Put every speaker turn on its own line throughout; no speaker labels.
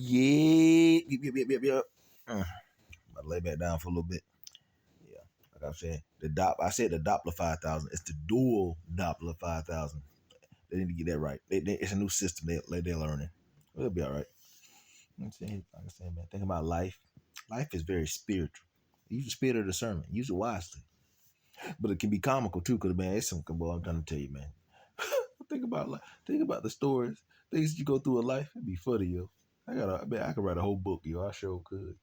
Yeah. Yep. I'll lay back down for a little bit. Yeah. Like I said, I said the Doppler 5000. It's the dual Doppler 5000. They need to get that right. It's a new system they're learning. It'll be all right. I'm saying, like I said, man, think about life. Life is very spiritual. Use the spirit of discernment. Use it wisely. But it can be comical too, because man, it's some boy, I'm trying to tell you, man. Think about the stories, things you go through in life. It'd be funny, yo. I could write a whole book, yo. I sure could.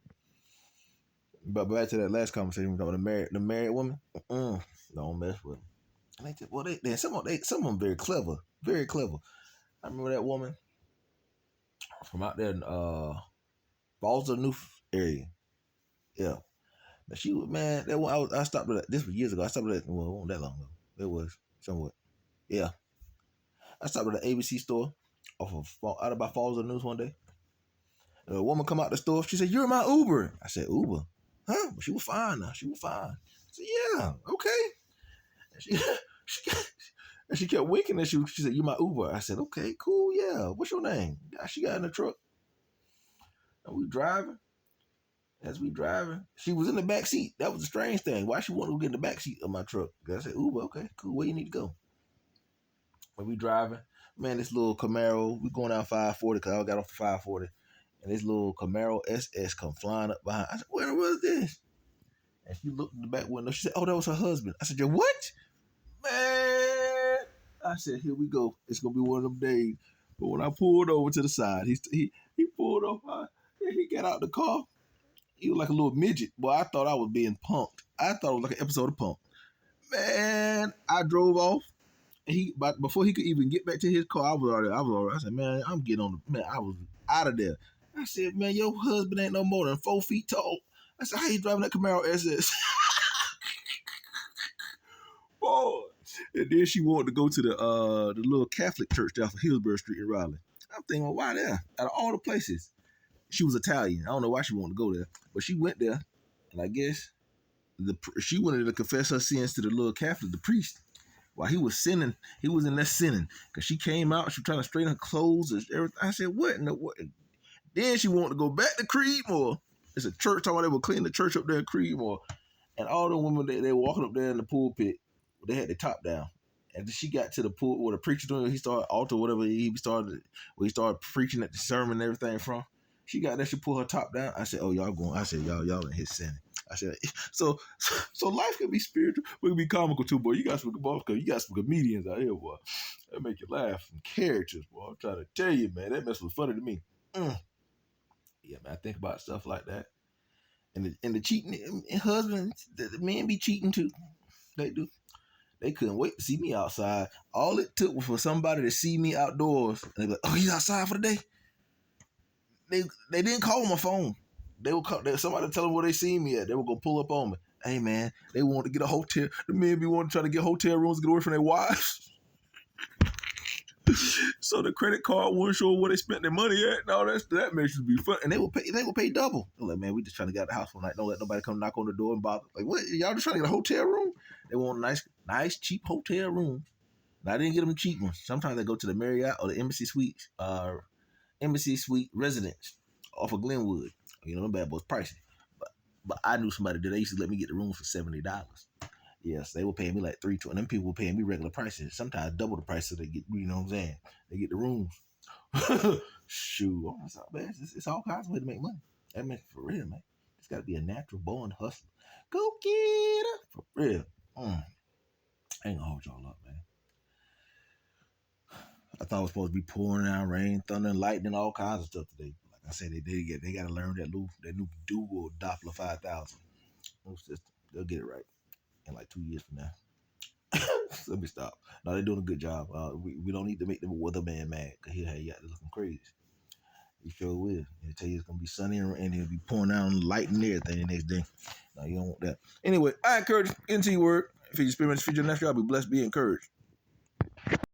But back to that last conversation about the married woman. Don't mess with them. Some of them very clever, very clever. I remember that woman from out there in Falls of New area. Yeah. But she was, man, that one I stopped at. This was years ago. I stopped at, well, it wasn't that long ago. It was somewhat. Yeah. I stopped at the ABC store out by Falls of News one day. A woman come out the store. She said, "You're my Uber." I said, "Uber? Huh?" But she was fine now. She was fine. I said, "Yeah, okay." And she kept winking and she said, "You're my Uber." I said, "Okay, cool, yeah. What's your name?" She got in the truck. And we driving. As we driving, she was in the back seat. That was the strange thing. Why she wanted to get in the back seat of my truck? I said, "Uber, okay, cool. Where you need to go?" When we driving, man, this little Camaro, we going down 540 because I got off the 540. And this little Camaro SS come flying up behind. I said, "Where was this?" And she looked in the back window. She said, "Oh, that was her husband." I said, "You what?" Man. I said, "Here we go. It's going to be one of them days." But when I pulled over to the side, he pulled over. He got out the car. He was like a little midget. Boy, I thought I was being punked. I thought it was like an episode of Punk. Man, I drove off. But before he could even get back to his car, I was already. I said, "Man, I'm getting on the man." I was out of there. I said, "Man, your husband ain't no more than 4 feet tall." I said, "How you driving that Camaro SS?" Boy. And then she wanted to go to the little Catholic church down for Hillsborough Street in Raleigh. I'm thinking, well, why there? Out of all the places, she was Italian. I don't know why she wanted to go there, but she went there, and I guess she wanted to confess her sins to the little Catholic, the priest. While he was sinning, he was in there sinning. Because she came out, she was trying to straighten her clothes and everything. I said, "What in the what?" Then she wanted to go back to Creedmoor. It's a church, talking about they were cleaning the church up there in Creedmoor. And all the women, they walking up there in the pulpit, they had their top down. And she got to the pulpit where the preacher doing, he started altar, whatever he started preaching at the sermon and everything from. She got there, she pulled her top down. I said, "Oh, y'all going," I said, y'all in his sinning. I said, so life can be spiritual, but it can be comical too, boy. You got some comedians out here, boy. That make you laugh. Some characters, boy. I'm trying to tell you, man, that mess was funny to me. Yeah, man, I think about stuff like that. And the cheating and husbands, the men be cheating too. They do. They couldn't wait to see me outside. All it took was for somebody to see me outdoors, and they be like, "Oh, he's outside for the day." They didn't call my phone. They would call, somebody tell them where they seen me at. They were gonna pull up on me. Hey man, they want to get a hotel. The men be wanting to try to get hotel rooms to get away from their wives. So the credit card wasn't sure where they spent their money at. No, that makes it be fun. And they would pay double. They're like, "Man, we just trying to get out of the house one night. Don't let nobody come knock on the door and bother." Like, what? Y'all just trying to get a hotel room? They want nice, cheap hotel room. And I didn't get them cheap ones. Sometimes they go to the Marriott or the Embassy Suites, Embassy Suite Residence off of Glenwood. You know, them bad boys pricey. But I knew somebody that they used to let me get the room for $70. Yes, they were paying me like $320. Them people were paying me regular prices, sometimes double the price so they get, you know what I'm saying? They get the rooms. Shoot, man, it's all kinds of ways to make money. That man, for real, man. It's got to be a natural born hustler. Go get her, for real. I ain't gonna hold y'all up, man. I thought it was supposed to be pouring down rain, thunder, and lightning, all kinds of stuff today. Like I said, they got to learn that new dual Doppler 5000 system. They'll get it right in like 2 years from now. So let me stop. No, they're doing a good job. We don't need to make the weatherman mad because he got looking crazy. He sure will. He'll tell you it's gonna be sunny and he'll be pouring down lightning and everything the next day. No, you don't want that. Anyway, I encourage into your word. Feed your spirit, feed your natural. I'll be blessed, be encouraged.